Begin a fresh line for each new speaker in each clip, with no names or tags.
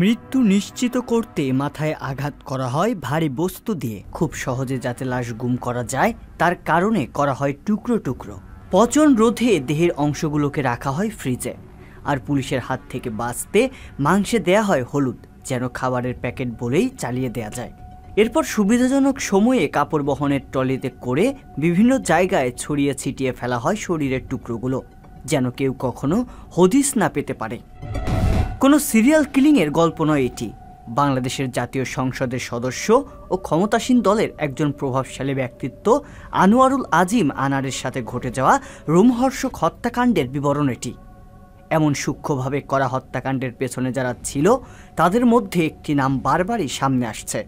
মৃত্যু নিশ্চিত করতে মাথায় আঘাত করা হয় ভারী বস্তু দিয়ে। খুব সহজে যাতে লাশ গুম করা যায় তার কারণে করা হয় টুকরো টুকরো। পচন রোধে দেহের অংশগুলোকে রাখা হয় ফ্রিজে। আর পুলিশের হাত থেকে বাঁচতে মাংসে দেয়া হয় হলুদ, যেন খাবারের প্যাকেট বলেই চালিয়ে দেয়া যায়। এরপর সুবিধাজনক সময়ে কাপড় বহনের ট্রলিতে করে বিভিন্ন জায়গায় ছড়িয়ে ছিটিয়ে ফেলা হয় শরীরের টুকরোগুলো, যেন কেউ কখনো হদিস না পেতে পারে। কোনো সিরিয়াল কিলিংয়ের গল্প নয় এটি। বাংলাদেশের জাতীয় সংসদের সদস্য ও ক্ষমতাসীন দলের একজন প্রভাবশালী ব্যক্তিত্ব আনোয়ারুল আজিম আনারের সাথে ঘটে যাওয়া রোমহর্ষক হত্যাকাণ্ডের বিবরণ এটি। এমন সূক্ষ্মভাবে করা হত্যাকাণ্ডের পেছনে যারা ছিল তাদের মধ্যে একটি নাম বারবারই সামনে আসছে,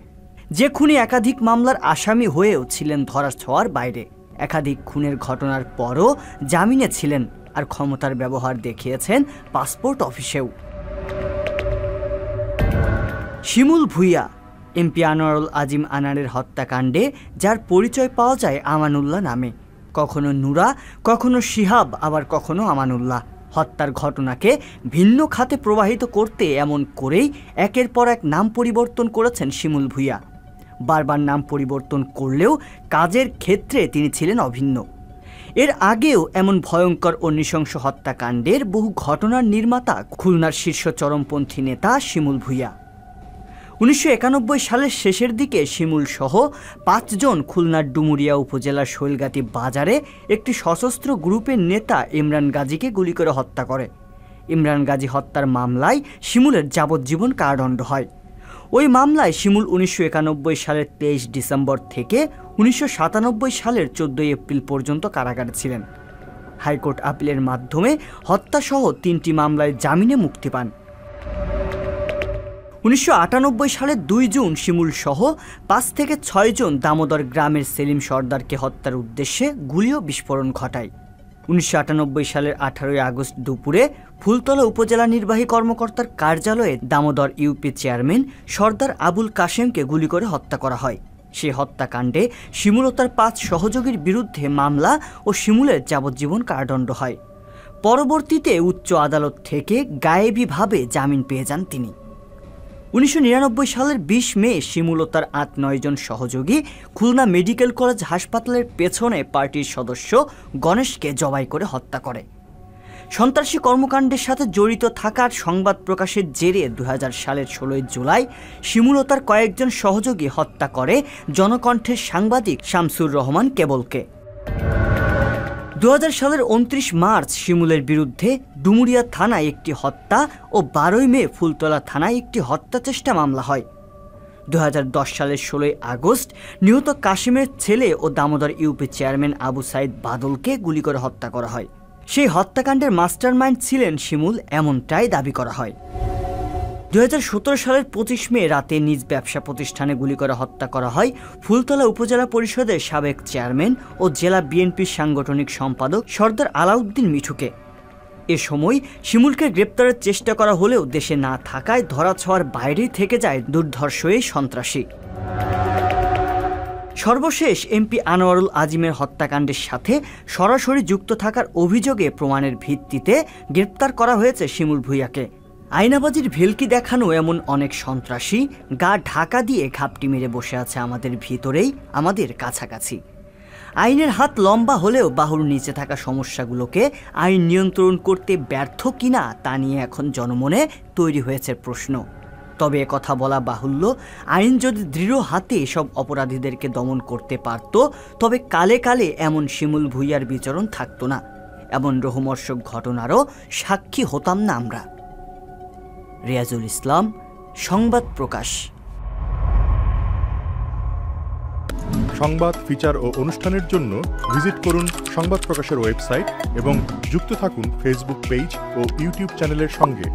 যে খুনি একাধিক মামলার আসামি হয়েও ছিলেন ধরার ছোঁয়ার বাইরে। একাধিক খুনের ঘটনার পরও জামিনে ছিলেন, আর ক্ষমতার ব্যবহার দেখিয়েছেন পাসপোর্ট অফিসেও। শিমুল ভূঁইয়া এমপি আনোয়ারুল আজিম আনারের হত্যাকাণ্ডে যার পরিচয় পাওয়া যায় আমানুল্লাহ নামে। কখনো নুরা, কখনো শিহাব, আবার কখনো আমানুল্লাহ। হত্যার ঘটনাকে ভিন্ন খাতে প্রবাহিত করতে এমন করেই একের পর এক নাম পরিবর্তন করেছেন শিমুল ভূঁইয়া। বারবার নাম পরিবর্তন করলেও কাজের ক্ষেত্রে তিনি ছিলেন অভিন্ন। এর আগেও এমন ভয়ঙ্কর ও নৃশংস হত্যাকাণ্ডের বহু ঘটনার নির্মাতা খুলনার শীর্ষ চরমপন্থী নেতা শিমুল ভূঁইয়া। 1991 সালের শেষের দিকে শিমুল সহ 5 জন খুলনার ডুমুরিয়া উপজেলার শৈলগাতি বাজারে একটি সশস্ত্র গ্রুপের নেতা ইমরান গাজীকে গুলি করে হত্যা করে। ইমরান গাজী হত্যার মামলায় শিমুলের যাবজ্জীবন কারাদণ্ড হয়। ওই মামলায় শিমুল 1991 সালের 23 ডিসেম্বর থেকে 1997 সালের 14 এপ্রিল পর্যন্ত কারাগারে ছিলেন। হাইকোর্ট আপিলের মাধ্যমে হত্যাসহ 3টি মামলায় জামিনে মুক্তি পান। 1998 সালের 2 জুন শিমুল সহ 5 থেকে 6 জন দামোদর গ্রামের সেলিম সর্দারকে হত্যার উদ্দেশ্যে গুলি ও বিস্ফোরণ ঘটায়। 1998 সালের 18 আগস্ট দুপুরে ফুলতলা উপজেলা নির্বাহী কর্মকর্তার কার্যালয়ে দামোদর ইউপি চেয়ারম্যান সর্দার আবুল কাশেমকে গুলি করে হত্যা করা হয়। সেই হত্যাকাণ্ডে শিমুল ও তার 5 সহযোগীর বিরুদ্ধে মামলা ও শিমুলের যাবজ্জীবন কারাদণ্ড হয়। পরবর্তীতে উচ্চ আদালত থেকে গায়েবীভাবে জামিন পেয়ে যান তিনি। 1999 সালের 20 মে শিমুল ও তার 8-9 জন সহযোগী খুলনা মেডিকেল কলেজ হাসপাতালের পেছনে পার্টির সদস্য গণেশকে জবাই করে হত্যা করে। সন্ত্রাসী কর্মকাণ্ডের সাথে জড়িত থাকার সংবাদ প্রকাশের জেরে 2000 সালের 16 জুলাই শিমুল ও তার কয়েকজন সহযোগী হত্যা করে জনকণ্ঠের সাংবাদিক শামসুর রহমান কেবলকে। 2000 সালের 29 মার্চ শিমুলের বিরুদ্ধে ডুমুরিয়া থানায় একটি হত্যা ও 12 মে ফুলতলা থানায় একটি হত্যা চেষ্টা মামলা হয়। 2010 সালের 16 আগস্ট নিহত কাশিমের ছেলে ও দামোদর ইউপি চেয়ারম্যান আবু সাইদ বাদলকে গুলি করে হত্যা করা হয়। সেই হত্যাকাণ্ডের মাস্টারমাইন্ড ছিলেন শিমুল, এমনটাই দাবি করা হয়। 2017 সালের 25 মে রাতে নিজ ব্যবসা প্রতিষ্ঠানে গুলি করে হত্যা করা হয় ফুলতলা উপজেলা পরিষদের সাবেক চেয়ারম্যান ও জেলা বিএনপির সাংগঠনিক সম্পাদক সর্দার আলাউদ্দিন মিঠুকে। এ সময় শিমুলকে গ্রেপ্তারের চেষ্টা করা হলেও দেশে না থাকায় ধরাছোঁয়ার বাইরেই থেকে যায় দুর্ধর্ষ এই সন্ত্রাসী। সর্বশেষ এমপি আনোয়ারুল আজিমের হত্যাকাণ্ডের সাথে সরাসরি যুক্ত থাকার অভিযোগে প্রমাণের ভিত্তিতে গ্রেপ্তার করা হয়েছে শিমুল ভূঁইয়াকে। আয়নাবাজির ভেলকি দেখানো এমন অনেক সন্ত্রাসী গা ঢাকা দিয়ে ঘাপটি মেরে বসে আছে আমাদের ভিতরেই, আমাদের কাছাকাছি। আইনের হাত লম্বা হলেও বাহুর নিচে থাকা সমস্যাগুলোকে আইন নিয়ন্ত্রণ করতে ব্যর্থ কিনা তা নিয়ে এখন জনমনে তৈরি হয়েছে প্রশ্ন। তবে কথা বলা বাহুল্য, আইন যদি দৃঢ় হাতে এসব অপরাধীদেরকে দমন করতে পারত তবে কালে কালে এমন শিমুল ভূঁইয়ার বিচরণ থাকতো না, এমন রোমহর্ষক ঘটনারও সাক্ষী হতাম না আমরা। রিয়াজুল ইসলাম, সংবাদ প্রকাশ।
সংবাদ, ফিচার ও অনুষ্ঠানের জন্য ভিজিট করুন সংবাদ প্রকাশের ওয়েবসাইট এবং যুক্ত থাকুন ফেসবুক পেজ ও ইউটিউব চ্যানেলের সঙ্গে।